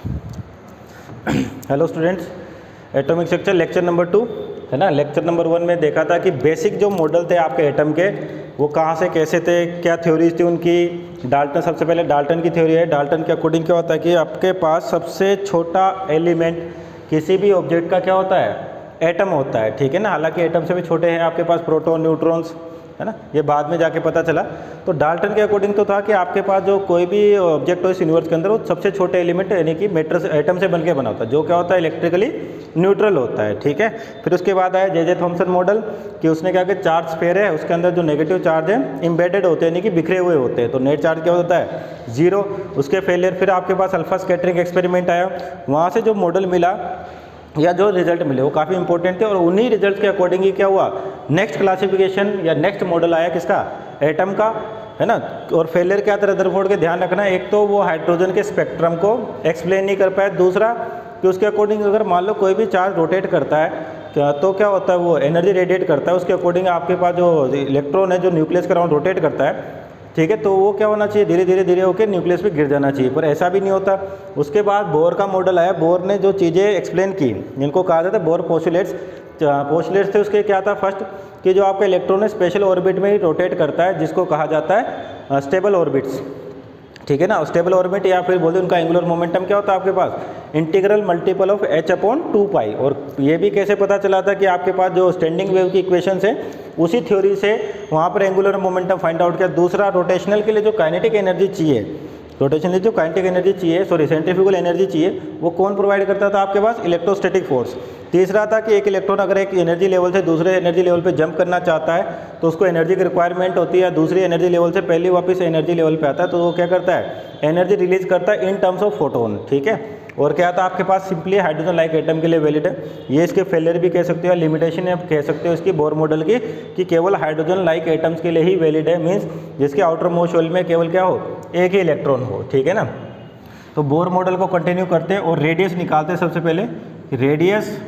Hello students, atomic structure lecture number 2 है ना। Lecture number 1 में देखा था कि बेसिक जो मॉडल थे आपके एटम के वो कहाँ से कैसे थे, क्या थ्योरीज थी उनकी। डाल्टन, सबसे पहले डाल्टन की थ्योरी है। डाल्टन के अकॉर्डिंग क्या होता है कि आपके पास सबसे छोटा एलिमेंट किसी भी ऑब्जेक्ट का क्या होता है, एटम होता है, ठीक है ना। हालांकि एटम से भी छोटे हैं आपके पास प्रोटॉन, न्यूट्रॉन्स, है ना, ये बाद में जाके पता चला। तो डाल्टन के अकॉर्डिंग तो था कि आपके पास जो कोई भी ऑब्जेक्ट हो इस यूनिवर्स के अंदर वो सबसे छोटे एलिमेंट यानी कि मैटर से, एटम से बनके बना होता है, जो क्या होता है इलेक्ट्रिकली न्यूट्रल होता है, ठीक है। फिर उसके बाद आया जे थॉम्सन मॉडल कि उसने क्या कि चार्ज स्फीयर है, उसके अंदर जो नेगेटिव चार्ज है इम्बेडेड होते हैं यानी कि बिखरे हुए होते हैं, तो नेट चार्ज क्या होता है, 0। उसके फेलियर फिर आपके पास अल्फा स्कैटरिंग एक्सपेरिमेंट आया, वहाँ से जो मॉडल मिला या जो रिजल्ट मिले वो काफ़ी इंपॉर्टेंट थे। और उन्हीं रिजल्ट के अकॉर्डिंग ही क्या हुआ, नेक्स्ट क्लासिफिकेशन या नेक्स्ट मॉडल आया किसका, एटम का, है ना। और फेलियर क्या था रदरफोर्ड के, ध्यान रखना, एक तो वो हाइड्रोजन के स्पेक्ट्रम को एक्सप्लेन नहीं कर पाए, दूसरा कि उसके अकॉर्डिंग अगर मान लो कोई भी चार्ज रोटेट करता है तो क्या होता है वो एनर्जी रेडिएट करता है, उसके अकॉर्डिंग आपके पास जो इलेक्ट्रॉन है जो न्यूक्लियस के अराउंड रोटेट करता है, ठीक है, तो वो क्या होना चाहिए, धीरे धीरे धीरे होकर न्यूक्लियस पे गिर जाना चाहिए, पर ऐसा भी नहीं होता। उसके बाद बोर का मॉडल आया, बोर ने जो चीज़ें एक्सप्लेन की जिनको कहा जाता है बोर पोस्टुलेट्स थे, उसके क्या था, फर्स्ट कि जो आपका इलेक्ट्रॉन है स्पेशल ऑर्बिट में ही रोटेट करता है जिसको कहा जाता है स्टेबल ऑर्बिट्स, ठीक है ना। स्टेबल ऑर्बिट या फिर बोलते उनका एंगुलर मोमेंटम क्या होता है आपके पास, इंटीग्रल मल्टीपल ऑफ h/2π। और ये भी कैसे पता चला था कि आपके पास जो स्टैंडिंग वेव की इक्वेशन है उसी थ्योरी से वहाँ पर एंगुलर मोमेंटम फाइंड आउट किया। दूसरा, रोटेशनल के लिए जो काइनेटिक एनर्जी चाहिए, रोटेशनल जो काइनेटिक एनर्जी चाहिए, सॉरी सेंट्रीफ्यूगल एनर्जी चाहिए, वो कौन प्रोवाइड करता था आपके पास, इलेक्ट्रोस्टैटिक फोर्स। तीसरा था कि एक इलेक्ट्रॉन अगर एक एनर्जी लेवल से दूसरे एनर्जी लेवल पे जंप करना चाहता है तो उसको एनर्जी की रिक्वायरमेंट होती है, दूसरी एनर्जी लेवल से पहले वापस एनर्जी लेवल पे आता है, तो वो क्या करता है, एनर्जी रिलीज करता है इन टर्म्स ऑफ फोटोन, ठीक है। और क्या था आपके पास, सिंपली हाइड्रोजन लाइक एटम के लिए वैलिड है। ये इसके फेलियर भी कह सकते हो, लिमिटेशन आप कह सकते हो इसकी बोर मॉडल की कि केवल हाइड्रोजन लाइक एटम्स के लिए ही वैलिड है, मीन्स जिसके आउटर मोस्ट शेल में केवल क्या हो, एक ही इलेक्ट्रॉन हो, ठीक है ना। तो बोर मॉडल को कंटिन्यू करते हैं और रेडियस निकालते हैं। सबसे पहले रेडियस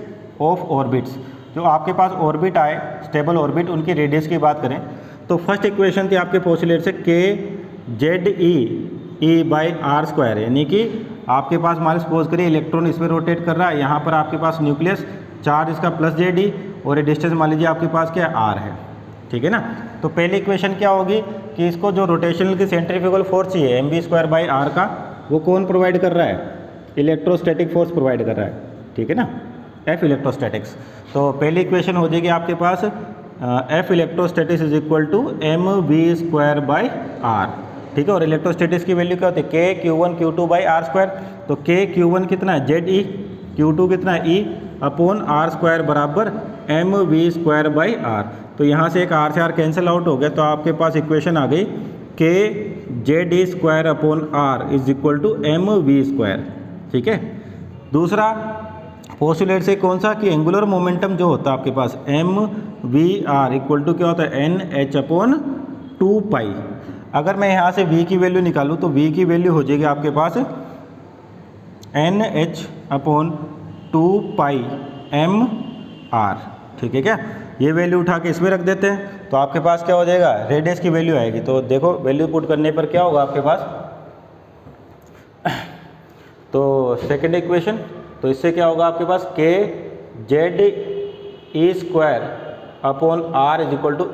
ऑफ ऑर्बिट्स, जो आपके पास ऑर्बिट आए स्टेबल ऑर्बिट, उनकी रेडियस की बात करें तो फर्स्ट इक्वेशन थी आपके पोस्टुलेट से kZe/r², यानी कि आपके पास मान सपोज करिए इलेक्ट्रॉन इसमें रोटेट कर रहा है, यहाँ पर आपके पास न्यूक्लियस चार्ज इसका +Jd और ये डिस्टेंस मान लीजिए आपके पास क्या r है, ठीक है ना। तो पहली इक्वेशन क्या होगी कि इसको जो रोटेशनल की सेंट्रीफ्यूगल फोर्स चाहिए mv²/r का, वो कौन प्रोवाइड कर रहा है, इलेक्ट्रोस्टैटिक फोर्स प्रोवाइड कर रहा है, ठीक है ना, F इलेक्ट्रोस्टैटिक्स। तो पहली इक्वेशन हो जाएगी आपके पास F electrostatics is equal to mv²/r, ठीक है। और इलेक्ट्रोस्टैटिक्स की वैल्यू क्या होती है, k q1 q2/r²। तो k q1 कितना है Ze, q2 कितना है E/r² बराबर mv²/r। तो यहाँ से एक r से r कैंसिल आउट हो गया, तो आपके पास इक्वेशन आ गई k Ze²/r is equal to mv², ठीक है। दूसरा पोस्टुलेट से कौन सा कि एंगुलर मोमेंटम जो होता है आपके पास mvr इक्वल टू क्या होता है nh/2π। अगर मैं यहाँ से v की वैल्यू निकालूँ तो v की वैल्यू हो जाएगी आपके पास nh/2πmr, ठीक है क्या। ये वैल्यू उठा के इसमें रख देते हैं तो आपके पास क्या हो जाएगा, रेडियस की वैल्यू आएगी। तो देखो वैल्यू पुट करने पर क्या होगा आपके पास, तो सेकेंड इक्वेशन, तो इससे क्या होगा आपके पास kZe²/r is equal to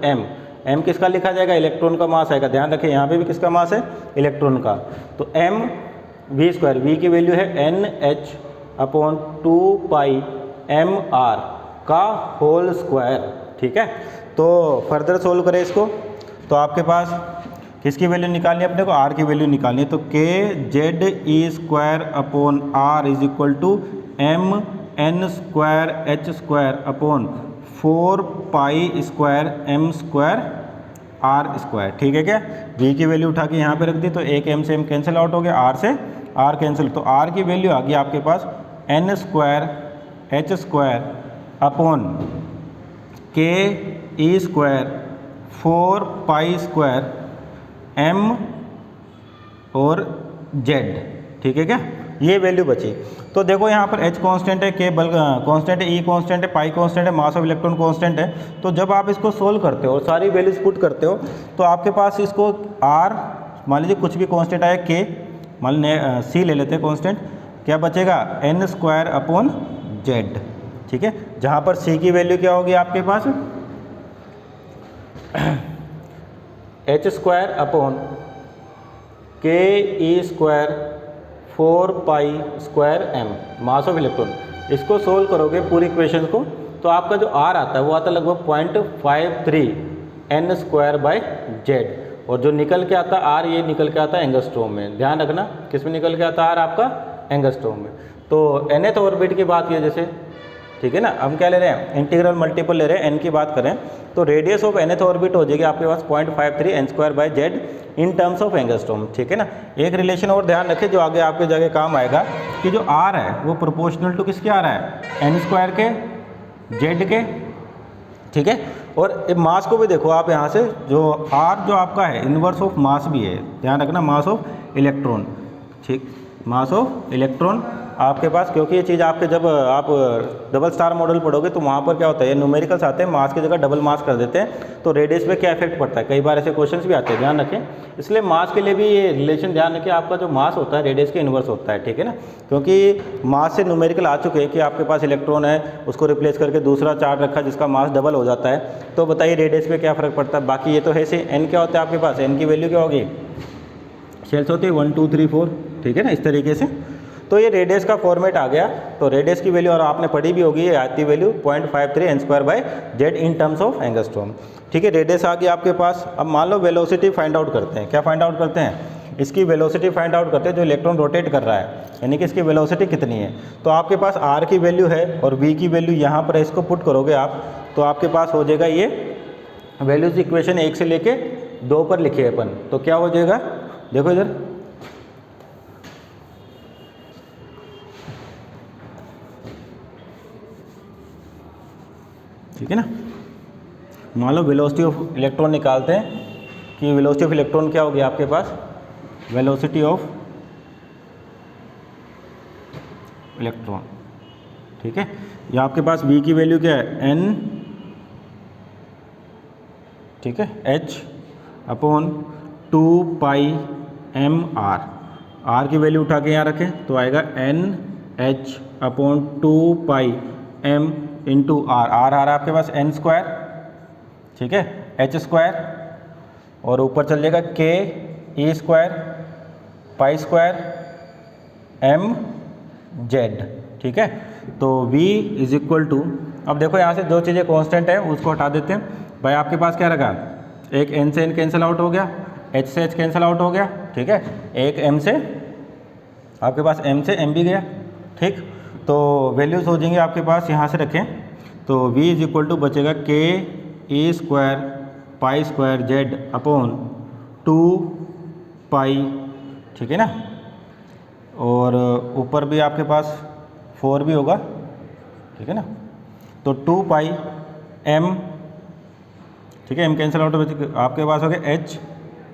m किसका लिखा जाएगा, इलेक्ट्रॉन का मास आएगा, ध्यान रखें यहाँ पे भी किसका मास है, इलेक्ट्रॉन का। तो mv², v की वैल्यू है nh/2πmr का होल स्क्वायर, ठीक है। तो फर्दर सोल्व करें इसको, तो आपके पास किसकी वैल्यू निकालनी है अपने को, r की वैल्यू निकालनी है। तो kZe²/r is equal to mn²h²/4π²m²r², ठीक है क्या। v की वैल्यू उठा के यहाँ पे रख दी तो एक m से m कैंसिल आउट हो गया, r से r कैंसिल, तो r की वैल्यू आ गई आपके पास n²h²/4π²m और z, ठीक है क्या। ये वैल्यू बची। तो देखो यहाँ पर h कांस्टेंट है, k बल्क कांस्टेंट है, e कांस्टेंट है, पाई कांस्टेंट है, मास ऑफ इलेक्ट्रॉन कांस्टेंट है। तो जब आप इसको सोल्व करते हो और सारी वैल्यूज पुट करते हो तो आपके पास इसको r मान लीजिए कुछ भी कांस्टेंट आया, k मान लीजिए c ले लेते हैं कांस्टेंट, क्या बचेगा, एन स्क्वायर अपॉन जेड, ठीक है, जहाँ पर सी की वैल्यू क्या होगी आपके पास, H square upon K E square 4 pi square M, mass of electron. इसको सोल्व करोगे पूरी इक्वेशन को तो आपका जो आर आता है वो आता है लगभग 0.53 एन स्क्वायर बाई जेड, और जो निकल के आता आर, ये निकल के आता है एंगस्ट्रॉम में। ध्यान रखना किस में निकल के आता आर आपका, एंगस्ट्रॉम में। तो nth ऑर्बिट की बात की जैसे, ठीक है ना, हम क्या ले रहे हैं, इंटीग्रल मल्टीपल ले रहे हैं, एन की बात करें तो रेडियस ऑफ nth ऑर्बिट हो जाएगी आपके पास 0.53 N square by Z in terms of angstrom, ठीक है ना। एक रिलेशन और ध्यान रखें जो आगे आपके जगह काम आएगा कि जो आर है वो प्रोपोर्शनल टू किसके आ रहा है, एन स्क्वायर के, जेड के, ठीक है। और मास को भी देखो आप यहाँ से, जो आर जो आपका है इनवर्स ऑफ मास भी है, ध्यान रखना, मास ऑफ इलेक्ट्रॉन, ठीक, मास ऑफ इलेक्ट्रॉन आपके पास, क्योंकि ये चीज़ आपके जब आप डबल स्टार मॉडल पढ़ोगे तो वहाँ पर क्या होता है, ये न्यूमेरिकल्स आते हैं, मास की जगह डबल मास कर देते हैं, तो रेडियस पे क्या इफेक्ट पड़ता है, कई बार ऐसे क्वेश्चंस भी आते हैं, ध्यान रखें। इसलिए मास के लिए भी ये रिलेशन ध्यान रखें, आपका जो मास होता है रेडियस के इन्वर्स होता है, ठीक है ना, क्योंकि मास से न्यूमेरिकल आ चुके हैं कि आपके पास इलेक्ट्रॉन है, उसको रिप्लेस करके दूसरा चार्ज रखा जिसका मास डबल हो जाता है, तो बताइए रेडियस पे क्या फ़र्क पड़ता है। बाकी ये तो है से, एन क्या होता है आपके पास, एन की वैल्यू क्या होगी, शेल्स होती है 1 2 3 4, ठीक है ना, इस तरीके से। तो ये रेडियस का फॉर्मेट आ गया, तो रेडियस की वैल्यू और आपने पढ़ी भी होगी, ये आती value 0.53 N square by Z in terms of angstrom, ठीक है। रेडियस आ गया आपके पास। अब मान लो वेलोसिटी फाइंड आउट करते हैं, क्या फाइंड आउट करते हैं, इसकी वेलोसिटी फाइंड आउट करते हैं, जो इलेक्ट्रॉन रोटेट कर रहा है, यानी कि इसकी वेलोसिटी कितनी है। तो आपके पास आर की वैल्यू है और वी की वैल्यू यहाँ पर है, इसको पुट करोगे आप तो आपके पास हो जाएगा ये वैल्यूज इक्वेशन 1 से लेके 2 पर लिखे अपन, तो क्या हो जाएगा, देखो इधर, ठीक है ना। मान लो वेलोसिटी ऑफ इलेक्ट्रॉन निकालते हैं कि वेलोसिटी ऑफ इलेक्ट्रॉन क्या होगी आपके पास, वेलोसिटी ऑफ इलेक्ट्रॉन, ठीक है। या आपके पास v की वैल्यू क्या है, n, ठीक है, h upon 2 pi m r, r की वैल्यू उठा के यहाँ रखें तो आएगा n h upon 2 pi m into R, R आ रहा है आपके पास n स्क्वायर, ठीक है, h स्क्वायर, और ऊपर चल जाएगा k e square pi square m z, ठीक है। तो v इज इक्वल टू, अब देखो यहाँ से दो चीज़ें कांस्टेंट है उसको हटा देते हैं भाई, आपके पास क्या रखा, एक n से n कैंसिल आउट हो गया, h से h कैंसिल आउट हो गया, ठीक है, एक m से, आपके पास m से m भी गया, ठीक। तो वैल्यूज हो जाएंगे आपके पास, यहाँ से रखें तो v इज इक्वल टू बचेगा k e square pi square z upon 2 पाई, ठीक है ना, और ऊपर भी आपके पास 4 भी होगा, ठीक है ना, तो 2 पाई m, ठीक है, m कैंसिल आउट आपके पास हो गया h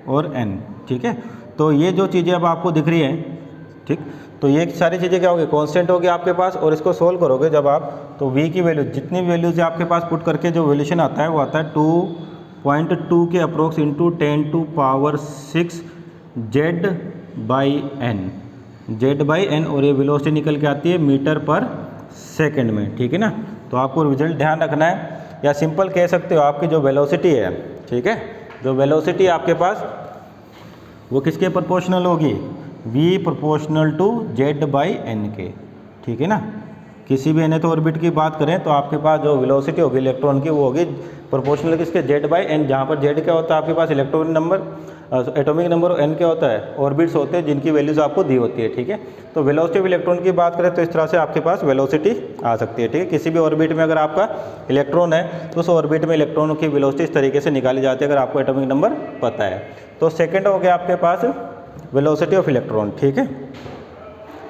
और n, ठीक है। तो ये जो चीज़ें अब आपको दिख रही हैं, ठीक, तो ये सारी चीज़ें क्या होगी, कांस्टेंट होगी आपके पास, और इसको सोल्व करोगे जब आप तो v की वैल्यू जितनी वैल्यूज आपके पास पुट करके जो वैल्यूशन आता है वो आता है 2.2 के approx into 10 to power 6 z by n, और ये वेलोसिटी निकल के आती है मीटर पर सेकंड में, ठीक है ना। तो आपको रिजल्ट ध्यान रखना है, या सिंपल कह सकते हो आपकी जो वेलोसिटी है, ठीक है, जो वेलोसिटी आपके पास वो किसके प्रोपोर्शनल होगी, v proportional to z by n के, ठीक है ना। किसी भी nth ऑर्बिट की बात करें तो आपके पास जो वेलोसिटी होगी इलेक्ट्रॉन की वो होगी प्रोपोर्शनल किसके, z बाई n, जहाँ पर z क्या होता है आपके पास इलेक्ट्रॉन नंबर, एटॉमिक नंबर, और n क्या होता है ऑर्बिट्स होते हैं जिनकी वैल्यूज आपको दी होती है, ठीक है। तो वेलोसिटी ऑफ इलेक्ट्रॉन की बात करें तो इस तरह से आपके पास वेलोसिटी आ सकती है, ठीक है। किसी भी ऑर्बिट में अगर आपका इलेक्ट्रॉन है तो उस ऑर्बिट में इलेक्ट्रॉनों की वेलोसिटी इस तरीके से निकाली जाती है अगर आपको एटॉमिक नंबर पता है। तो सेकेंड हो गया आपके पास वेलोसिटी ऑफ इलेक्ट्रॉन, ठीक है।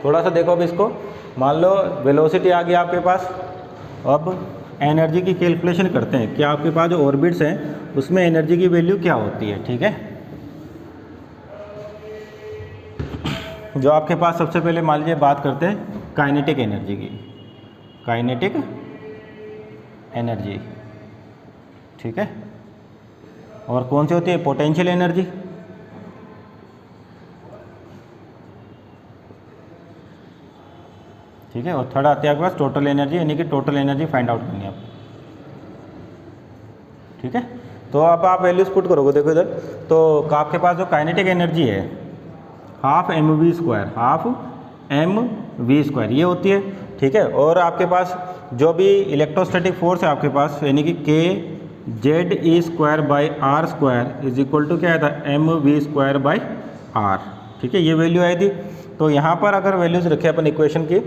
थोड़ा सा देखो अब इसको, मान लो वेलोसिटी आ गई आपके पास, अब एनर्जी की कैलकुलेशन करते हैं कि आपके पास जो ऑर्बिट्स हैं उसमें एनर्जी की वैल्यू क्या होती है, ठीक है। जो आपके पास सबसे पहले मान लीजिए बात करते हैं काइनेटिक एनर्जी की, काइनेटिक एनर्जी, ठीक है, और कौन सी होती है, पोटेंशियल एनर्जी, ठीक है। और थर्ड आती है आपके पास टोटल एनर्जी, यानी कि टोटल एनर्जी फाइंड आउट करनी है आपको, ठीक है। तो अब आप वैल्यूज पुट करोगे, देखो इधर तो आपके पास जो काइनेटिक एनर्जी है half M V square, half M V square ये होती है, ठीक है। और आपके पास जो भी इलेक्ट्रोस्टैटिक फोर्स है आपके पास, यानी कि K Z E square by R square is equal to क्या आया था, M V square by R, ठीक है। ये वैल्यू आई थी। तो यहाँ पर अगर वैल्यूज रखे अपन इक्वेशन की,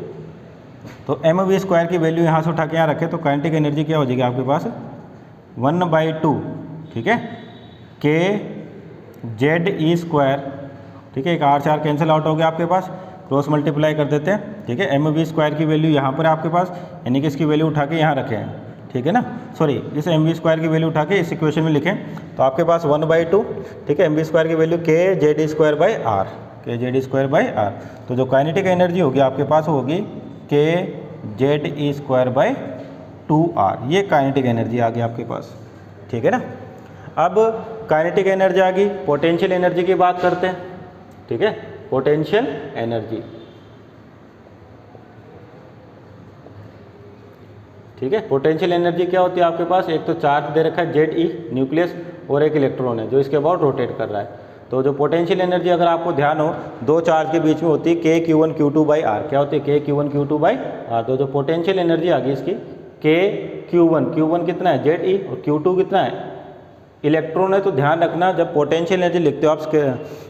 तो एम वी स्क्वायर की वैल्यू यहाँ से उठा के यहाँ रखे तो काइनेटिक एनर्जी क्या हो जाएगी आपके पास 1/2, ठीक है, के जेड ई स्क्वायर, ठीक है। एक आर से आर कैंसिल आउट हो गया आपके पास, क्रॉस मल्टीप्लाई कर देते हैं, ठीक है। एम वी स्क्वायर की वैल्यू यहाँ पर है आपके पास, यानी कि इसकी वैल्यू उठा के यहाँ रखें, ठीक है ना, सॉरी इस एम वी स्क्वायर की वैल्यू उठा के इस इक्वेशन में लिखें तो आपके पास 1/2, ठीक है। एम वी स्क्वायर की value K Z E square by R, K Z E square by R. तो जो काइनेटिक एनर्जी होगी आपके पास होगी के Z E square by 2r, ये काइनेटिक एनर्जी आ गई आपके पास, ठीक है ना। अब काइनेटिक एनर्जी आ गई, पोटेंशियल एनर्जी की बात करते हैं, ठीक है। पोटेंशियल एनर्जी, ठीक है। पोटेंशियल एनर्जी क्या होती है आपके पास, एक तो चार्ज दे रखा है जेड ई न्यूक्लियस और एक इलेक्ट्रॉन है जो इसके अबाउट रोटेट कर रहा है। तो जो पोटेंशियल एनर्जी अगर आपको ध्यान हो दो चार्ज के बीच में होती है के Q1 Q2 बाई आर, क्या होती है के Q1 Q2 बाई आर। तो जो पोटेंशियल एनर्जी आ गई इसकी के Q1 कितना है जेड ई और Q2 कितना है इलेक्ट्रॉन है। तो ध्यान रखना जब पोटेंशियल एनर्जी लिखते हो आप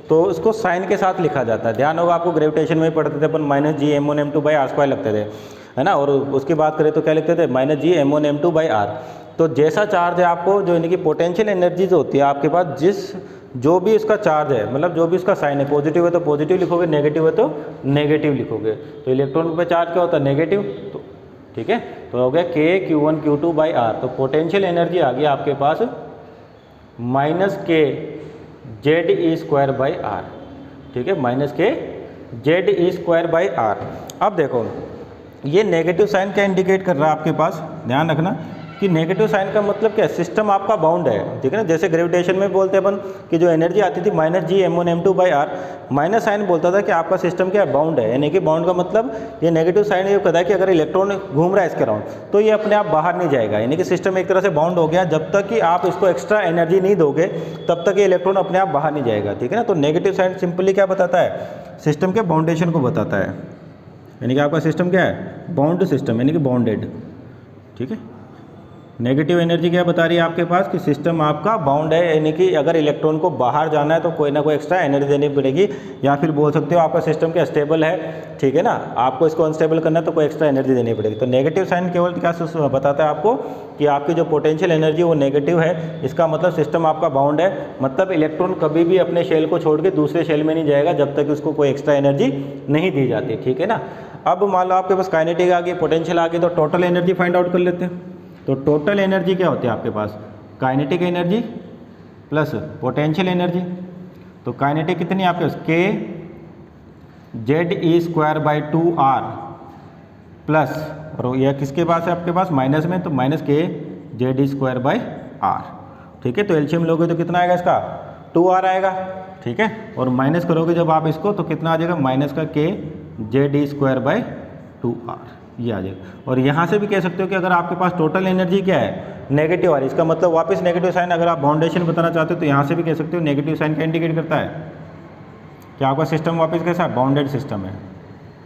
तो उसको साइन के साथ लिखा जाता है। ध्यान होगा आपको ग्रेविटेशन में ही पढ़ते थे अपन -G m1m2 by R square लगते थे, है ना। और उसकी बात करें तो क्या लिखते थे -G m1m2 बाई आर। तो जैसा चार्ज है आपको जो यानी कि पोटेंशियल एनर्जी जो होती है आपके पास जो भी उसका चार्ज है, मतलब जो भी उसका साइन है, पॉजिटिव है तो पॉजिटिव लिखोगे, नेगेटिव है तो नेगेटिव लिखोगे। तो इलेक्ट्रॉन पे चार्ज क्या होता है नेगेटिव, तो ठीक है। तो हो गया के Q1 Q2 बाई आर। तो पोटेंशियल एनर्जी आ गई आपके पास -K Z E square by R, ठीक है, -K Z E square by R. अब देखो ये नेगेटिव साइन क्या इंडिकेट कर रहा है आपके पास, ध्यान रखना कि नेगेटिव साइन का मतलब क्या है, सिस्टम आपका बाउंड है, ठीक है ना। जैसे ग्रेविटेशन में बोलते हैं अपन कि जो एनर्जी आती थी -G m1m2 by R, minus sign बोलता था कि आपका सिस्टम क्या है बाउंड है, यानी कि बाउंड का मतलब ये नेगेटिव साइन ये कहता है कि अगर इलेक्ट्रॉन घूम रहा है इसके अराउंड तो ये अपने आप बाहर नहीं जाएगा, यानी कि सिस्टम एक तरह से बाउंड हो गया। जब तक कि आप इसको एक्स्ट्रा एनर्जी नहीं दोगे तब तक ये इलेक्ट्रॉन अपने आप बाहर नहीं जाएगा, ठीक है ना। तो नेगेटिव साइन सिंपली क्या बताता है, सिस्टम के बाउंडेशन को बताता है, यानी कि आपका सिस्टम क्या है बाउंड सिस्टम, यानी कि बाउंडेड, ठीक है। नेगेटिव एनर्जी क्या बता रही है आपके पास कि सिस्टम आपका बाउंड है, यानी कि अगर इलेक्ट्रॉन को बाहर जाना है तो कोई ना कोई एक्स्ट्रा एनर्जी देनी पड़ेगी, या फिर बोल सकते हो आपका सिस्टम क्या स्टेबल है, ठीक है ना। आपको इसको अनस्टेबल करना है तो कोई एक्स्ट्रा एनर्जी देनी पड़ेगी। तो नेगेटिव साइन केवल क्या बताता है आपको कि आपकी जो पोटेंशियल एनर्जी वो नेगेटिव है, इसका मतलब सिस्टम आपका बाउंड है, मतलब इलेक्ट्रॉन कभी भी अपने शेल को छोड़ के दूसरे शेल में नहीं जाएगा जब तक उसको कोई एक्स्ट्रा एनर्जी नहीं दी जाती, ठीक है ना। अब मान लो आपके पास काइनेटिक आ गई, पोटेंशियल आ गई, तो टोटल एनर्जी फाइंड आउट कर लेते हैं। तो टोटल एनर्जी क्या होती है आपके पास, kinetic energy plus potential energy. तो काइनेटिक कितनी है आपके पास K Z E square by 2r plus, और यह किसके पास है आपके पास माइनस में, तो -K Z E square by R, ठीक है। तो एलसीएम लोगे तो कितना आएगा इसका 2r आएगा, ठीक है। और माइनस करोगे जब आप इसको तो कितना आ जाएगा -के Z E square by 2r, ये आ जाएगा। और यहाँ से भी कह सकते हो कि अगर आपके पास टोटल एनर्जी क्या है नेगेटिव आ रही है, इसका मतलब वापस नेगेटिव साइन, अगर आप बाउंडेशन बताना चाहते हो तो यहाँ से भी कह सकते हो नेगेटिव साइन क्या इंडिकेट करता है कि आपका सिस्टम वापस कैसा बाउंडेड सिस्टम है,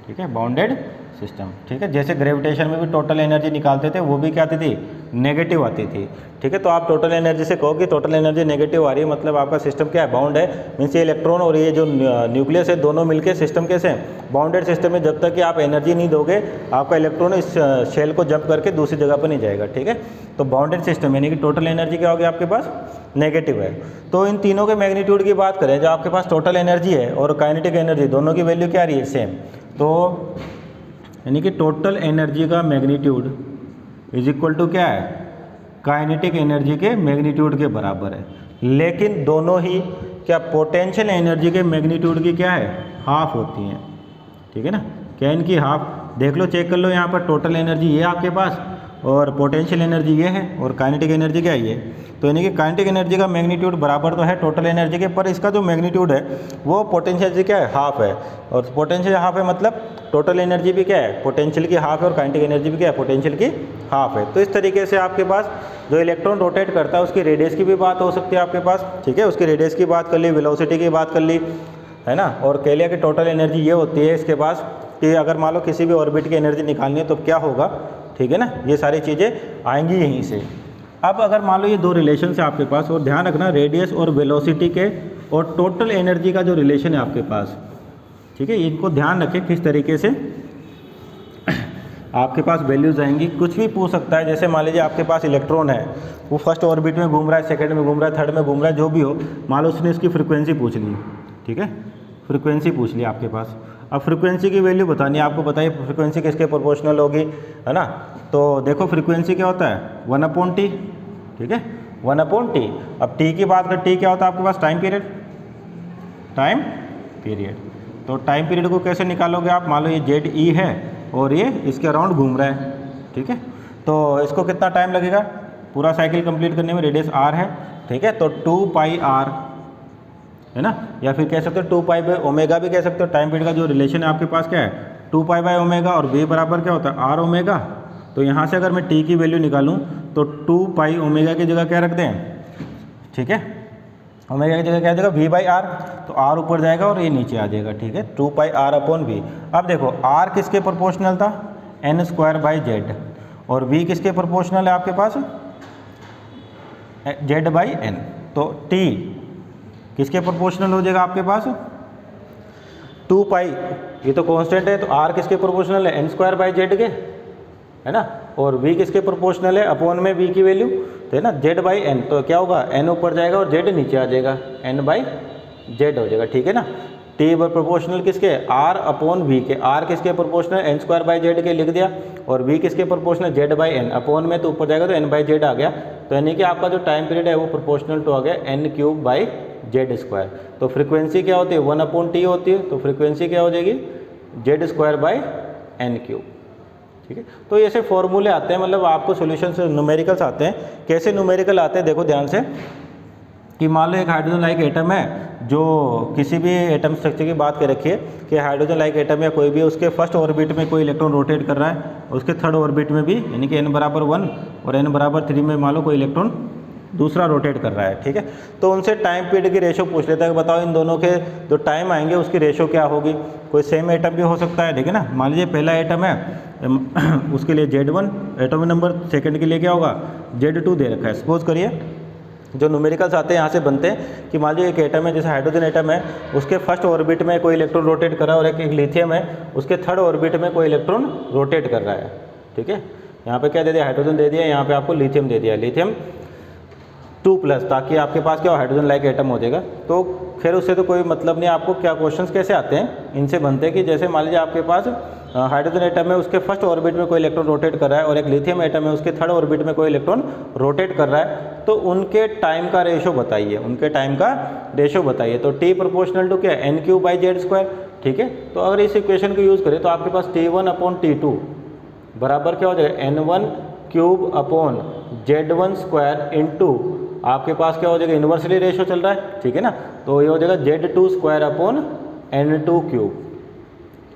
ठीक है, बाउंडेड सिस्टम, ठीक है। जैसे ग्रेविटेशन में भी टोटल एनर्जी निकालते थे वो भी क्या आती थी नेगेटिव आती थी, ठीक है। तो आप टोटल एनर्जी से कहो कि टोटल एनर्जी नेगेटिव आ रही है, मतलब आपका सिस्टम क्या है बाउंड है, मीन्स ये इलेक्ट्रॉन और ये जो न्यूक्लियस है दोनों मिलके सिस्टम कैसे हैं बाउंडेड सिस्टम है। जब तक कि आप एनर्जी नहीं दोगे आपका इलेक्ट्रॉन इस शेल को जंप करके दूसरी जगह पर नहीं जाएगा, ठीक है। तो बाउंडेड सिस्टम यानी कि टोटल एनर्जी क्या होगी आपके पास नेगेटिव है। तो इन तीनों के मैग्नीट्यूड की बात करें, जो आपके पास टोटल एनर्जी है और काइनेटिक एनर्जी दोनों की वैल्यू क्या आ रही है सेम, तो यानी कि टोटल एनर्जी का मैग्नीट्यूड इज इक्वल टू क्या है काइनेटिक एनर्जी के मैग्नीट्यूड के बराबर है। लेकिन दोनों ही क्या पोटेंशियल एनर्जी के मैग्नीट्यूड की क्या है हाफ होती हैं, ठीक है ना। क्या इनकी हाफ देख लो, चेक कर लो, यहाँ पर टोटल एनर्जी ये आपके पास और पोटेंशियल एनर्जी ये है और काइनेटिक एनर्जी क्या है ये। तो यानी कि काइनेटिक एनर्जी का मैग्नीट्यूड बराबर तो है टोटल एनर्जी के, पर इसका जो मैग्नीट्यूड है वो पोटेंशियल एनर्जी क्या है, हाफ है। और पोटेंशियल हाफ है मतलब टोटल एनर्जी भी क्या है, पोटेंशियल की हाफ है, और काइनेटिक एनर्जी भी क्या है, पोटेंशियल की हाफ है। तो इस तरीके से आपके पास जो इलेक्ट्रॉन रोटेट करता है उसकी रेडियस की भी बात हो सकती है आपके पास, ठीक है, उसकी रेडियस की बात कर ली, वेलोसिटी की बात कर ली, है ना। और कह लिया कि टोटल एनर्जी ये होती है इसके पास कि अगर मान लो किसी भी ऑर्बिट की एनर्जी निकालनी है तो क्या होगा, ठीक है ना। ये सारी चीज़ें आएंगी यहीं से। अब अगर मान लो ये दो रिलेशन है आपके पास, और ध्यान रखना रेडियस और वेलोसिटी के और टोटल एनर्जी का जो रिलेशन है आपके पास, ठीक है, इनको ध्यान रखें किस तरीके से आपके पास वैल्यूज आएंगी। कुछ भी पूछ सकता है, जैसे मान लीजिए आपके पास इलेक्ट्रॉन है, वो फर्स्ट ऑर्बिट में घूम रहा है, सेकंड में घूम रहा है, थर्ड में घूम रहा है, जो भी हो, मान लो उसने इसकी फ्रीक्वेंसी पूछ ली, ठीक है, फ्रीक्वेंसी पूछ ली आपके पास। अब फ्रीक्वेंसी की वैल्यू बतानी है आपको, बताइए फ्रीक्वेंसी किसके प्रोपोर्शनल होगी, है ना। तो देखो फ्रीक्वेंसी क्या होता है, 1/t, ठीक है, 1/t। अब t की बात कर, t क्या होता है आपके पास, टाइम पीरियड, टाइम पीरियड। तो टाइम पीरियड को कैसे निकालोगे आप, मान लो ये जेड ई है और ये इसके अराउंड घूम रहा है, ठीक है, तो इसको कितना टाइम लगेगा पूरा साइकिल कंप्लीट करने में, रेडियस r है, ठीक है, तो 2πr, है ना, या फिर कह सकते हो 2π/ω भी कह सकते हो। टाइम पीरियड का जो रिलेशन है आपके पास क्या है, 2π/ω, और v बराबर क्या होता है, r ω। तो यहाँ से अगर मैं t की वैल्यू निकालूँ तो 2π/ω की जगह क्या रख दें, ठीक है, ओमेगा की जगह क्या आ जाएगा, v/r, तो r ऊपर जाएगा और ये नीचे आ जाएगा, ठीक है, 2πr/v। अब देखो r किसके प्रोपोर्शनल था, n²/z, और v किसके प्रोपोर्शनल है आपके पास, z/n। तो t किसके प्रोपोर्शनल हो जाएगा आपके पास, 2π, ये तो कांस्टेंट है, तो r किसके प्रोपोर्शनल है, n²/z के, है ना, और v किसके प्रोपोर्शनल है, अपॉन में v की वैल्यू, तो है ना, z/n, तो क्या होगा, n ऊपर जाएगा और z नीचे आ जाएगा, n/z हो जाएगा, ठीक है ना। t प्रोपोर्शनल किसके, r/v के, r किसके प्रोपोर्शनल, n²/z के लिख दिया, और v किसके प्रोपोर्शनल, z/n, अपॉन में तो ऊपर जाएगा तो n/z आ गया। तो यानी कि आपका जो टाइम पीरियड है वो प्रोपोर्शनल टू आ गया n³/z²। तो फ्रीक्वेंसी क्या होती है, 1/t होती है, तो फ्रीक्वेंसी क्या हो जाएगी, z²/n³, ठीक है। तो ऐसे फॉर्मूले आते हैं, मतलब आपको सॉल्यूशन से न्यूमेरिकल्स आते हैं। कैसे न्यूमेरिकल आते हैं, देखो ध्यान से, कि मान लो एक हाइड्रोजन लाइक एटम है, जो किसी भी एटम स्ट्रक्चर की बात कर रखी है कि हाइड्रोजन लाइक एटम या कोई भी, उसके फर्स्ट ऑर्बिट में कोई इलेक्ट्रॉन रोटेट कर रहा है, उसके थर्ड ऑर्बिट में भी, यानी कि n=1 और n=3 में मान लो कोई इलेक्ट्रॉन दूसरा रोटेट कर रहा है, ठीक है। तो उनसे टाइम पीरियड की रेशो पूछ लेता है कि बताओ इन दोनों के जो टाइम आएंगे उसकी रेशो क्या होगी। कोई सेम एटम भी हो सकता है, ठीक है ना। मान लीजिए पहला एटम है, उसके लिए Z1 एटॉमिक नंबर, सेकंड के लिए क्या होगा, Z2 दे रखा है। सपोज करिए जो न्यूमेरिकल्स आते हैं यहाँ से बनते हैं कि मान लीजिए एक एटम है, जैसे हाइड्रोजन एटम है, उसके फर्स्ट ऑर्बिट में कोई इलेक्ट्रॉन रोटेट कर रहा है, और एक लिथियम है, उसके थर्ड ऑर्बिट में कोई इलेक्ट्रॉन रोटेट कर रहा है, ठीक है। यहाँ पे क्या दे दिया, हाइड्रोजन दे दिया, यहाँ पे आपको लिथियम दे दिया, लिथियम 2+, ताकि आपके पास क्या हाइड्रोजन लाइक एटम हो जाएगा। तो फिर उससे तो कोई मतलब नहीं, आपको क्या क्वेश्चंस कैसे आते हैं, इनसे बनते हैं कि जैसे मान लीजिए आपके पास हाइड्रोजन एटम है, उसके फर्स्ट ऑर्बिट में कोई इलेक्ट्रॉन रोटेट कर रहा है, और एक लिथियम एटम है, उसके थर्ड ऑर्बिट में कोई इलेक्ट्रॉन रोटेट कर रहा है, तो उनके टाइम का रेशो बताइए, उनके टाइम का रेशो बताइए। तो t प्रोपोर्शनल टू क्या है, n³/z², ठीक है। तो अगर इस इक्वेशन को यूज़ करें तो आपके पास T1/T2 बराबर क्या हो जाएगा, n1³ इंटू आपके पास क्या हो जाएगा, इन्वर्सली रेशो चल रहा है, ठीक है ना, तो ये हो जाएगा Z2²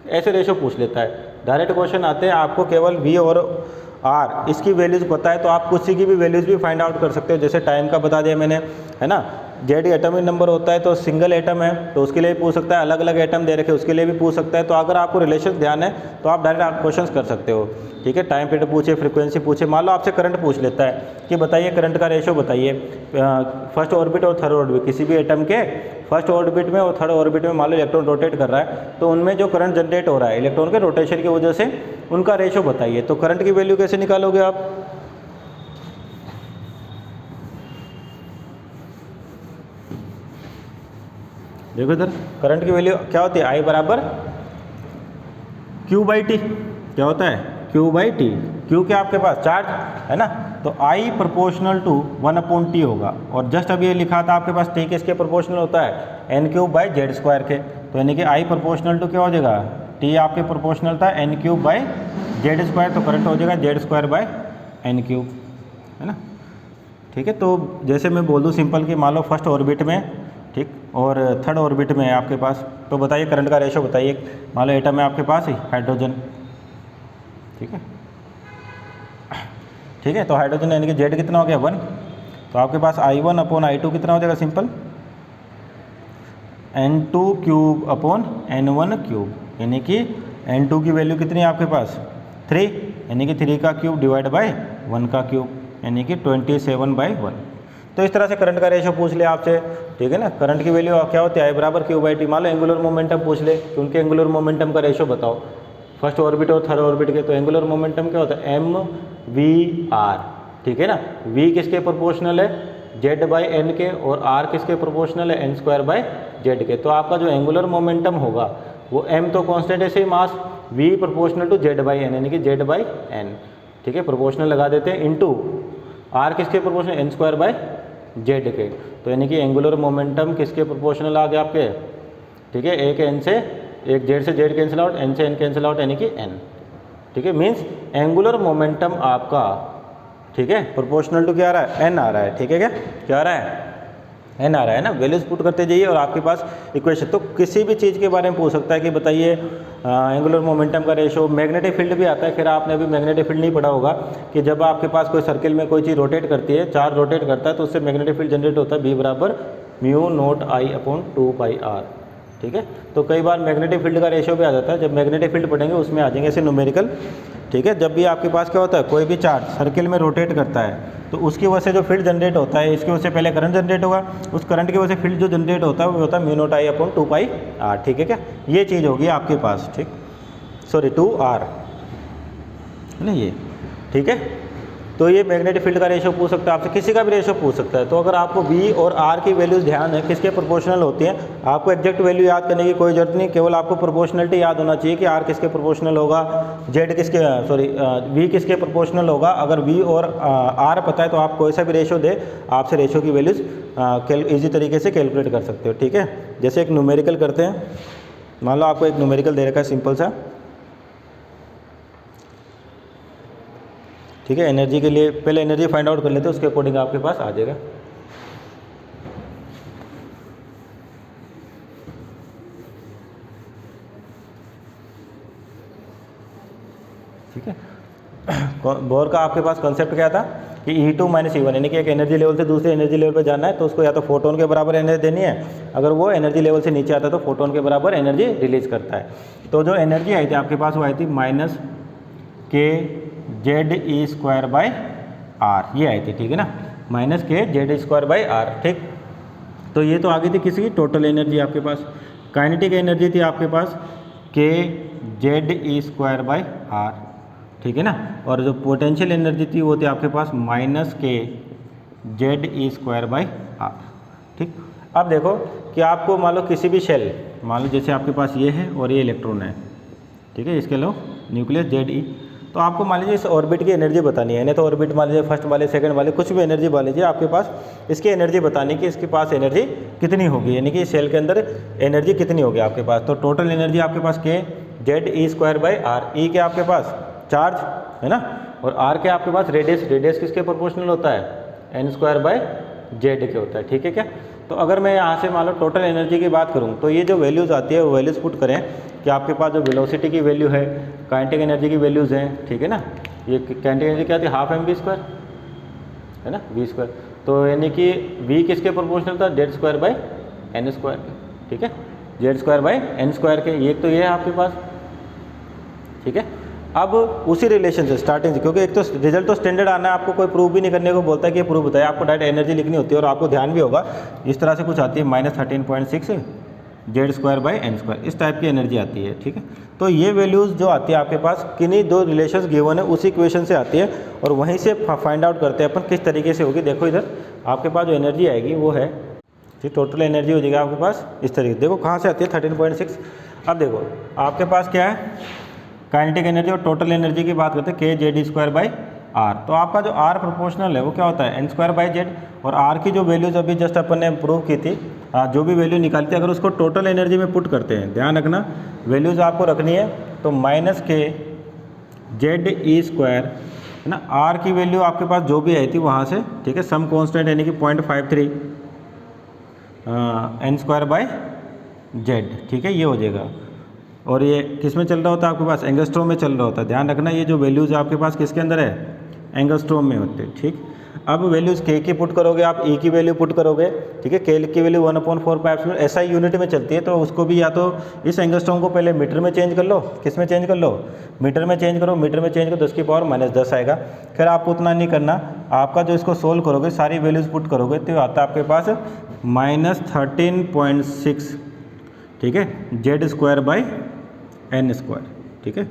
ऐसे रेशो पूछ लेता है। डायरेक्ट क्वेश्चन आते हैं, आपको केवल v और r इसकी वैल्यूज़ पता है तो आप किसी की भी वैल्यूज़ भी फाइंड आउट कर सकते हो। जैसे टाइम का बता दिया मैंने, है ना, Z एटॉमिक नंबर होता है, तो सिंगल एटम है तो उसके लिए भी पूछ सकता है, अलग अलग एटम दे रखे उसके लिए भी पूछ सकता है। तो अगर आपको रिलेशन ध्यान है तो आप डायरेक्ट क्वेश्चन कर सकते हो, ठीक है। टाइम पीरियड पूछे, फ्रीक्वेंसी पूछे, मान लो आपसे करंट पूछ लेता है कि बताइए करंट का रेशो बताइए, फर्स्ट ऑर्बिट और थर्ड ऑर्बिट, किसी भी एटम के फर्स्ट ऑर्बिट में और थर्ड ऑर्बिट में मान लो इलेक्ट्रॉन रोटेट कर रहा है, तो उनमें जो करंट जनरेट हो रहा है इलेक्ट्रॉन के रोटेशन की वजह से, उनका रेशो बताइए। तो करंट की वैल्यू कैसे निकालोगे आप, देखो इधर करंट की वैल्यू क्या होती है, I बराबर Q/T, क्या होता है, Q/T। Q क्या आपके पास चार्ज है ना, तो I प्रोपोर्शनल टू 1/T होगा। और जस्ट अभी ये लिखा था आपके पास T किसके प्रोपोर्शनल होता है, n³/z² के। तो यानी कि I प्रोपोर्शनल टू क्या हो जाएगा, T आपके प्रोपोर्शनल था n³/z², तो करंट हो जाएगा Z²/n³, है ना। ठीक है। तो जैसे मैं बोल दूँ सिंपल कि मान लो फर्स्ट ऑर्बिट में, ठीक, और थर्ड ऑर्बिट में है आपके पास, तो बताइए करंट का रेशो बताइए। मान लो एटम है आपके पास ही हाइड्रोजन, ठीक है, ठीक है। तो हाइड्रोजन यानी कि जेड कितना हो गया 1, तो आपके पास I1 अपॉन I2 कितना हो जाएगा simple N2 cube upon N1 cube, यानी कि N2 की वैल्यू कितनी है आपके पास 3, यानी कि 3 का क्यूब डिवाइड बाय 1 का क्यूब, यानी कि 27/1। तो इस तरह से करंट का रेशो पूछ ले आपसे, ठीक है ना। करंट की वैल्यू क्या होती है I बराबर Q/T। मान लो एंगुलर मोमेंटम पूछ ले कि उनके एंगुलर मोमेंटम का रेशो बताओ फर्स्ट ऑर्बिट और थर्ड ऑर्बिट के। तो एंगुलर मोमेंटम क्या होता है mv/r, ठीक है ना। v किसके प्रोपोर्शनल है z/n के, और r किसके प्रोपोर्शनल है n² के। तो आपका जो एंगुलर मोमेंटम होगा वो m तो कांस्टेंट है, same mass, v proportional to z/n यानी कि z/n, ठीक है, प्रोपोर्शनल लगा देते हैं, इनटू r किसके प्रोपोर्शनल n² के। तो यानी कि एंगुलर मोमेंटम किसके प्रोपोर्शनल आ गया आपके, ठीक है, एक n से एक z से z कैंसिल आउट, n से n कैंसिल आउट, यानी कि n, ठीक है। मीन्स एंगुलर मोमेंटम आपका, ठीक है, प्रोपोर्शनल टू क्या आ रहा है n आ रहा है, ठीक है, क्या आ रहा है n आ रहा है ना। वैल्यूज पुट करते जाइए और आपके पास इक्वेशन। तो किसी भी चीज़ के बारे में पूछ सकता है कि बताइए एंगुलर मोमेंटम का रेशो। मैग्नेटिक फील्ड भी आता है, खैर आपने अभी मैग्नेटिक फील्ड नहीं पढ़ा होगा कि जब आपके पास कोई सर्किल में कोई चीज़ रोटेट करती है, चार्ज रोटेट करता है, तो उससे मैग्नेटिक फील्ड जनरेट होता है B बराबर μ0I/2πr, ठीक है। तो कई बार मैग्नेटिक फील्ड का रेशियो भी आ जाता है, जब मैग्नेटिक फील्ड पढ़ेंगे उसमें आ जाएंगे ऐसे न्यूमेरिकल, ठीक है। जब भी आपके पास क्या होता है कोई भी चार्ज सर्किल में रोटेट करता है तो उसकी वजह से जो फील्ड जनरेट होता है, इसकी वजह से पहले करंट जनरेट होगा, उस करंट की वजह से फील्ड जो जनरेट होता है वो होता है μ0I/2πr, ठीक है क्या, ये चीज़ होगी आपके पास, ठीक, सॉरी 2r है ना ये, ठीक है। तो ये मैग्नेटिक फील्ड का रेशो पूछ सकता है आपसे, किसी का भी रेशो पूछ सकता है। तो अगर आपको V और R की वैल्यूज ध्यान है किसके प्रोपोर्शनल होती हैं, आपको एग्जैक्ट वैल्यू याद करने की कोई जरूरत नहीं, केवल आपको प्रोपोर्शनलिटी याद होना चाहिए कि R किसके प्रोपोर्शनल होगा, Z किसके V किसके प्रोपोर्शनल होगा। अगर V और R पता है तो आप कोई सा भी रेशो दे, आपसे रेशो की वैल्यूज ईजी तरीके से कैलकुलेट कर सकते हो, ठीक है। जैसे एक न्यूमेरिकल करते हैं, मान लो आपको एक न्यूमेरिकल दे रखा है सिंपल सा, ठीक है। एनर्जी के लिए पहले एनर्जी फाइंड आउट कर लेते हैं, उसके अकॉर्डिंग आपके पास आ जाएगा, ठीक है। बोर का आपके पास कॉन्सेप्ट क्या था कि E2 - E1 यानी कि एक एनर्जी लेवल से दूसरे एनर्जी लेवल पर जाना है, तो उसको या तो फोटोन के बराबर एनर्जी देनी है, अगर वो एनर्जी लेवल से नीचे आता है तो फोटोन के बराबर एनर्जी रिलीज करता है। तो जो एनर्जी आई थी आपके पास वो आई थी -kZe²/r, ये आई थी, ठीक है ना, -kZe²/r, ठीक। तो ये तो आ गई थी किसी की टोटल एनर्जी आपके पास। काइनेटिक एनर्जी थी आपके पास kZe²/r, ठीक है ना, और जो पोटेंशियल एनर्जी थी वो थी आपके पास -kZe²/r, ठीक। अब देखो कि आपको मान लो किसी भी शेल, मान लो जैसे आपके पास ये है और ये इलेक्ट्रॉन है, ठीक है, इसके लो न्यूक्लियस Ze, तो आपको मान लीजिए इस ऑर्बिट की एनर्जी बतानी है, नहीं तो ऑर्बिट मान लीजिए फर्स्ट वाले सेकंड वाले कुछ भी एनर्जी मान लीजिए आपके पास, इसकी एनर्जी बतानी कि इसके पास एनर्जी कितनी होगी, यानी कि सेल के अंदर एनर्जी कितनी होगी आपके पास। तो टोटल एनर्जी आपके पास kZe²/r, E के आपके पास चार्ज है ना, और R के आपके पास रेडियस, रेडियस किसके प्रोपोर्शनल होता है n²/z के होता है, ठीक है क्या। तो अगर मैं यहाँ से मान लो टोटल एनर्जी की बात करूँ तो ये जो वैल्यूज़ आती है वो वैल्यूज़ पुट करें कि आपके पास जो वेलोसिटी की वैल्यू है, काइनेटिक एनर्जी की वैल्यूज़ हैं, ठीक है ना। ये काइनेटिक एनर्जी क्या थी, ½ mv² है ना, v², तो यानी कि v किसके प्रोपोर्शनल था Z²/n², ठीक है, Z²/n² के, ये तो ये है आपके पास, ठीक है। अब उसी रिलेशन से स्टार्टिंग से, क्योंकि एक तो रिजल्ट तो स्टैंडर्ड आना है, आपको कोई प्रूफ भी नहीं करने को बोलता है कि ये प्रूफ बताए, आपको डायरेक्ट एनर्जी लिखनी होती है और आपको ध्यान भी होगा इस तरह से कुछ आती है -13.6 Z²/n², इस टाइप की एनर्जी आती है, ठीक है। तो ये वैल्यूज़ जो आती है आपके पास किन्हीं दो रिलेशंस गिवन है उसी इक्वेशन से आती है, और वहीं से फाइंड आउट करते हैं अपन किस तरीके से होगी। देखो इधर आपके पास जो एनर्जी आएगी वो है, ठीक, टोटल एनर्जी हो जाएगी आपके पास इस तरीके से। देखो कहाँ से आती है 13.6। अब देखो आपके पास क्या है, काइनेटिक एनर्जी और टोटल एनर्जी की बात करते हैं kZe²/r। तो आपका जो R प्रोपोर्शनल है वो क्या होता है n²/z, और R की जो वैल्यूज अभी जस्ट अपन ने प्रूव की थी, जो भी वैल्यू निकालती है अगर उसको टोटल एनर्जी में पुट करते हैं, ध्यान रखना वैल्यूज़ आपको रखनी है, तो -kZe² है ना। आर की वैल्यू आपके पास जो भी आई थी वहाँ से, ठीक है, सम कांस्टेंट यानी कि 0.53 n² बाय जेड, ठीक है, ये हो जाएगा। और ये किस में चल रहा होता है आपके पास, एंगस्ट्रॉम में चल रहा होता है। ध्यान रखना ये जो वैल्यूज़ आपके पास किसके अंदर है, एंगस्ट्रॉम में होते हैं, ठीक। अब वैल्यूज़ के की पुट करोगे आप, ई की वैल्यू पुट करोगे, ठीक है, के की वैल्यू 1/4 ऐसा ही यूनिट में चलती है, तो उसको भी या तो इस एंगस्ट्रॉम को पहले मीटर में चेंज कर लो, किस में चेंज कर लो, मीटर में चेंज करो, मीटर में चेंज करो 10⁻⁻10 आएगा। फिर आपको उतना नहीं करना, आपका जो इसको सोल्व करोगे सारी वैल्यूज़ पुट करोगे तो आता है आपके पास -13.6, ठीक है, Z² बाई n², ठीक है,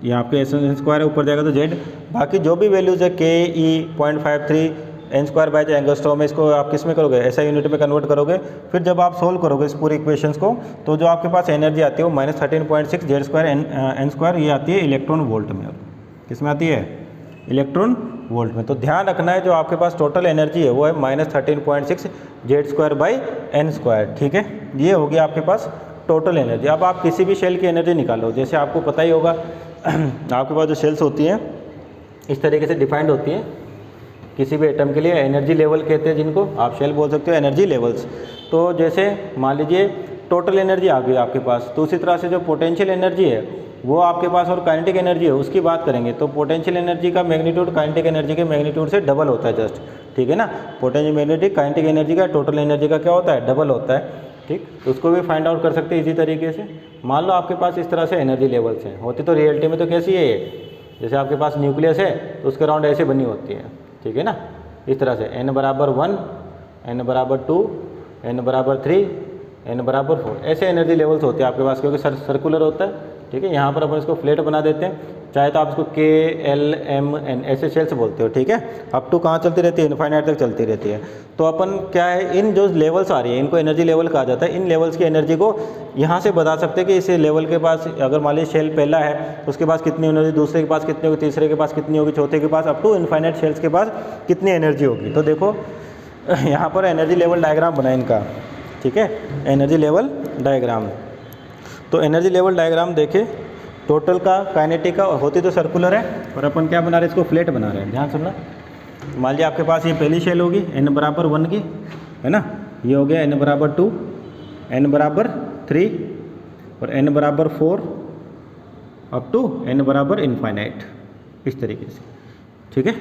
ये आपके n² ऊपर जाएगा तो z, बाकी जो भी वैल्यूज़ है के ई 0.53 n² बाई एंगस्ट्रॉम में, इसको आप किस में करोगे, ऐसा यूनिट में कन्वर्ट करोगे। फिर जब आप सोल्व करोगे इस पूरी इक्वेशंस को तो जो आपके पास एनर्जी आती है वो -13.6 Z² n², ये आती है इलेक्ट्रॉन वोल्ट में। किस में आती है, इलेक्ट्रॉन वोल्ट में। तो ध्यान रखना है जो आपके पास टोटल एनर्जी है वो है -13.6 Z² बाई n², ठीक है, ये होगी आपके पास टोटल एनर्जी। अब आप किसी भी शेल की एनर्जी निकालो, जैसे आपको पता ही होगा आपके पास जो शेल्स होती हैं इस तरीके से डिफाइंड होती हैं, किसी भी एटम के लिए एनर्जी लेवल कहते हैं जिनको, आप शेल बोल सकते हो एनर्जी लेवल्स। तो जैसे मान लीजिए टोटल एनर्जी आ गई आपके पास, तो उसी तरह से जो पोटेंशियल एनर्जी है वो आपके पास और काइनेटिक एनर्जी है उसकी बात करेंगे तो पोटेंशियल एनर्जी का मैग्नीट्यूड काइनेटिक एनर्जी के मैग्नीट्यूड से डबल होता है जस्ट, ठीक है ना। पोटेंशियल मैग्नेटिक काइनेटिक एनर्जी का टोटल एनर्जी का क्या होता है, डबल होता है, ठीक। तो उसको भी फाइंड आउट कर सकते हैं इसी तरीके से। मान लो आपके पास इस तरह से एनर्जी लेवल्स हैं, होती तो रियलिटी में तो कैसी है ये, जैसे आपके पास न्यूक्लियस है तो उसके अराउंड ऐसे बनी होती है, ठीक है ना, इस तरह से n = 1, n = 2, n = 3, n = 4, ऐसे एनर्जी लेवल्स होते हैं आपके पास, क्योंकि सर्कुलर होता है, ठीक है। यहाँ पर अपन इसको फ्लैट बना देते हैं, चाहे तो आप इसको K, L, M, N ऐसे शेल्स बोलते हो, ठीक है। अप टू कहाँ चलती रहती है, इनफाइनाइट तक चलती रहती है। तो अपन क्या है, इन जो लेवल्स आ रही है इनको एनर्जी लेवल कहा जाता है। इन लेवल्स की एनर्जी को यहाँ से बता सकते हैं कि इस लेवल के पास अगर मान लीजिए शेल पहला है तो उसके पास कितनी एनर्जी, दूसरे के पास कितनी होगी, तीसरे के पास कितनी होगी, चौथे के पास अप टू इनफाइनाइट शेल्स के पास कितनी एनर्जी होगी। तो देखो यहाँ पर एनर्जी लेवल डायग्राम बना इनका, ठीक है, एनर्जी लेवल डायग्राम। तो एनर्जी लेवल डायग्राम देखे टोटल का, काइनेटिक का, होती तो सर्कुलर है और अपन क्या बना रहे हैं, इसको फ्लैट बना रहे हैं। ध्यान सुनना, मान लीजिए आपके पास ये पहली शेल होगी n = 1 की, है ना, ये हो गया n = 2, n = 3 और n = 4 up to n = infinite, इस तरीके से, ठीक है।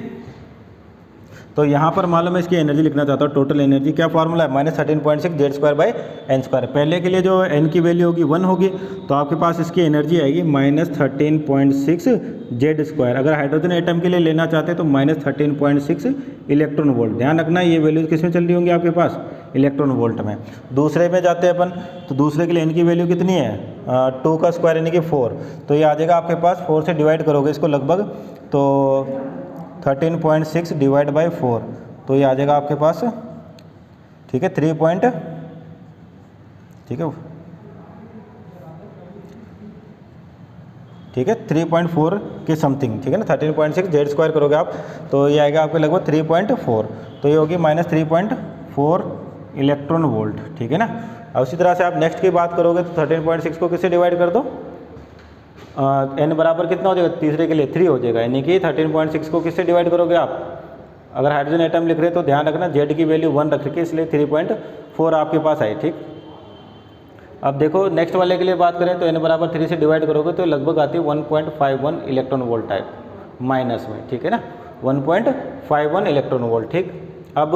तो यहाँ पर मालूम है इसकी एनर्जी लिखना चाहता हूँ, टोटल एनर्जी क्या फॉर्मूला है, -13.6 Z² बाई n²। पहले के लिए जो n की वैल्यू होगी 1 होगी तो आपके पास इसकी एनर्जी आएगी -13.6 Z²। अगर हाइड्रोजन एटम के लिए लेना चाहते हैं तो -13.6 इलेक्ट्रॉन वोल्ट। ध्यान रखना ये वैल्यूज किस में चल रही होंगी आपके पास, इलेक्ट्रॉन वोल्ट में। दूसरे में जाते हैं अपन तो दूसरे के लिए n की वैल्यू कितनी है, 2 का स्क्वायर यानी कि 4, तो ये आ जाएगा आपके पास 4 से डिवाइड करोगे इसको लगभग तो 13.6 / 4, तो ये आ जाएगा आपके पास, ठीक है, 3 ठीक है 3.4 के समथिंग, ठीक है ना। 13.6 Z² करोगे आप तो ये आएगा आपके लगभग 3.4, तो ये होगी -3.4 इलेक्ट्रॉन वोल्ट, ठीक है ना। अब उसी तरह से आप नेक्स्ट की बात करोगे तो 13.6 को किससे डिवाइड कर दो, n बराबर कितना हो जाएगा, तीसरे के लिए 3 हो जाएगा, यानी कि 13.6 को किससे डिवाइड करोगे आप, अगर हाइड्रोजन एटम लिख रहे हैं तो ध्यान रखना Z की वैल्यू 1 रख के, इसलिए 3.4 आपके पास आई, ठीक। अब देखो नेक्स्ट वाले के लिए बात करें तो n = 3 से डिवाइड करोगे तो लगभग आती है 1.51 इलेक्ट्रॉन वोल्ट टाइप माइनस में, ठीक है ना, 1.51 इलेक्ट्रॉन वोल्ट, ठीक। अब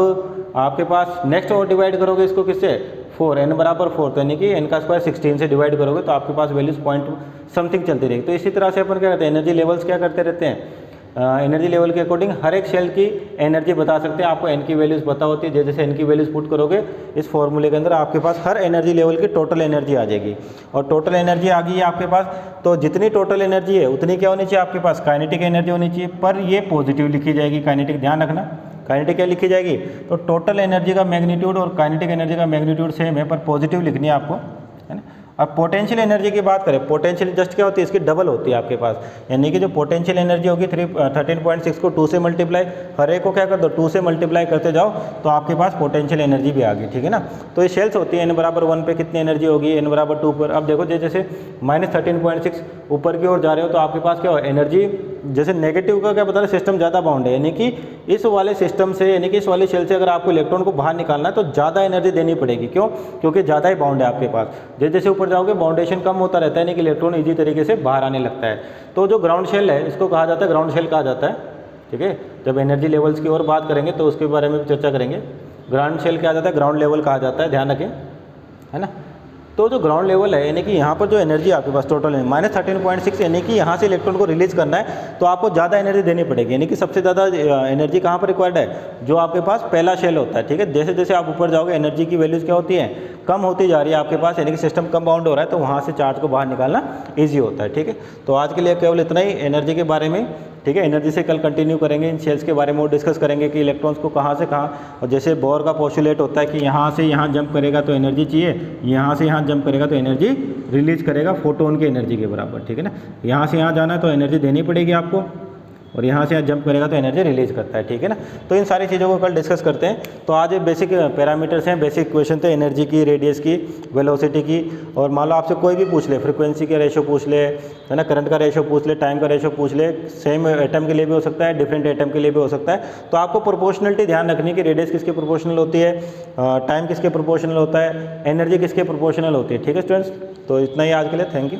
आपके पास नेक्स्ट और डिवाइड करोगे इसको किससे, 4, n = 4, तो यानी कि n का स्क्वायर 16 से डिवाइड करोगे तो आपके पास वैल्यूज पॉइंट समथिंग चलती रहेगी। तो इसी तरह से अपन क्या करते हैं, एनर्जी लेवल्स क्या करते रहते हैं, एनर्जी लेवल के अकॉर्डिंग हर एक शेल की एनर्जी बता सकते हैं। आपको n की वैल्यूज़ पता होती है, जैसे जैसे n की वैल्यूज़ पुट करोगे इस फॉर्मूले के अंदर आपके पास हर एनर्जी लेवल की टोटल एनर्जी आ जाएगी। और टोटल एनर्जी आ गई है आपके पास, तो जितनी टोटल एनर्जी है उतनी क्या होनी चाहिए आपके पास, काइनेटिक एनर्जी होनी चाहिए, पर ये पॉजिटिव लिखी जाएगी, काइनेटिक। ध्यान रखना काइनेटिक क्या लिखी जाएगी, तो टोटल एनर्जी का मैग्नीट्यूड और काइनेटिक एनर्जी का मैग्नीट्यूड सेम है पर पॉजिटिव लिखनी है आपको, है ना। अब पोटेंशियल एनर्जी की बात करें, पोटेंशियल जस्ट क्या होती है, इसकी डबल होती है आपके पास, यानी कि जो पोटेंशियल एनर्जी होगी 13.6 को 2 से मल्टीप्लाई, हर एक को क्या कर दो 2 से मल्टीप्लाई करते जाओ तो आपके पास पोटेंशियल एनर्जी भी आ गई, ठीक है ना। तो ये शेल्स होती है, n = 1 पे कितनी एनर्जी होगी, n = 2 पर। अब देखो जैसे -13.6 ऊपर की ओर जा रहे हो तो आपके पास क्या हो, एनर्जी जैसे नेगेटिव का क्या बता रहे, सिस्टम ज़्यादा बाउंड है, यानी कि इस वाले सिस्टम से, यानी कि इस वाले शेल से अगर आपको इलेक्ट्रॉन को बाहर निकालना है तो ज़्यादा एनर्जी देनी पड़ेगी। क्यों? क्योंकि ज़्यादा ही बाउंड है आपके पास। जैसे जैसे ऊपर जाओगे बाउंडेशन कम होता रहता है, यानी कि इलेक्ट्रॉन ईजी तरीके से बाहर आने लगता है। तो जो ग्राउंड शेल है इसको कहा जाता है, ग्राउंड शेल कहा जाता है। ठीक है, जब एनर्जी लेवल्स की ओर बात करेंगे तो उसके बारे में भी चर्चा करेंगे। ग्राउंड शेल क्या जाता है, ग्राउंड लेवल कहा जाता है, ध्यान रखें, है ना। तो जो ग्राउंड लेवल है, यानी कि यहाँ पर जो एनर्जी आपके पास टोटल है -13.6, यानी कि यहाँ से इलेक्ट्रॉन को रिलीज करना है तो आपको ज़्यादा एनर्जी देनी पड़ेगी। यानी कि सबसे ज़्यादा एनर्जी कहाँ पर रिक्वायर्ड है, जो आपके पास पहला शेल होता है। ठीक है, जैसे जैसे आप ऊपर जाओगे एनर्जी की वैल्यूज़ क्या होती है, कम होती जा रही है आपके पास, यानी कि सिस्टम कम बाउंड हो रहा है, तो वहाँ से चार्ज को बाहर निकालना ईजी होता है। ठीक है, तो आज के लिए केवल इतना ही एनर्जी के बारे में। ठीक है, एनर्जी से कल कंटिन्यू करेंगे, इन शेल्स के बारे में और डिस्कस करेंगे कि इलेक्ट्रॉन्स को कहाँ से कहाँ, और जैसे बोर का पोस्टुलेट होता है कि यहाँ से यहाँ जंप करेगा तो एनर्जी चाहिए, यहाँ से यहाँ जंप करेगा तो एनर्जी रिलीज करेगा फोटोन की एनर्जी के बराबर। ठीक है ना, यहाँ से यहाँ जाना है तो एनर्जी देनी पड़ेगी आपको, और यहाँ से यहाँ जंप करेगा तो एनर्जी रिलीज करता है। ठीक है ना, तो इन सारी चीज़ों को कल डिस्कस करते हैं। तो आज ये बेसिक पैरामीटर्स हैं, बेसिक क्वेश्चन थे एनर्जी की, रेडियस की, वेलोसिटी की, और मान लो आपसे कोई भी पूछ ले, फ्रीक्वेंसी का रेशो पूछ ले, है ना, करंट का रेशो पूछ ले, टाइम का रेशो पूछ ले, सेम एटम के लिए भी हो सकता है, डिफरेंट एटम के लिए भी हो सकता है। तो आपको प्रोपोर्शनलिटी ध्यान रखनी कि रेडियस किसके प्रोपोर्शनल होती है, टाइम किसके प्रोपोर्शनल होता है, एनर्जी किसके प्रोपोर्शनल होती है। ठीक है स्टूडेंट्स, तो इतना ही आज के लिए, थैंक यू।